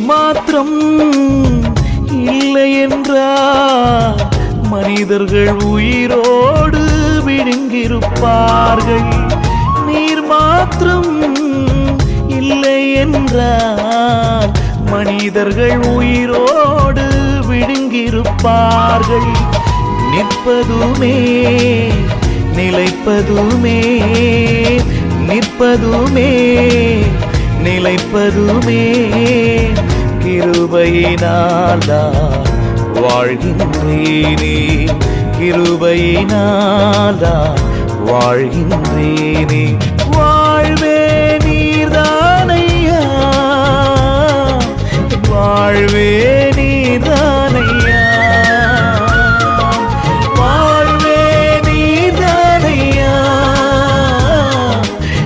நீர் மாத்திரம் இல்லை என்றால் மனிதர்கள் உயிரோடு விழுங்கியிருப்பார்கள். நீர் மாத்திரம் இல்லை என்றால் மனிதர்கள் உயிரோடு விழுங்கியிருப்பார்கள். நிற்பதுமே நிலைப்பதுமே நிற்பதுமே நிலைப்பதுமே கிருபையினால்தான் வாழ்கின்றேனே, கிருபையினால்தான் வாழ்கின்றேனே.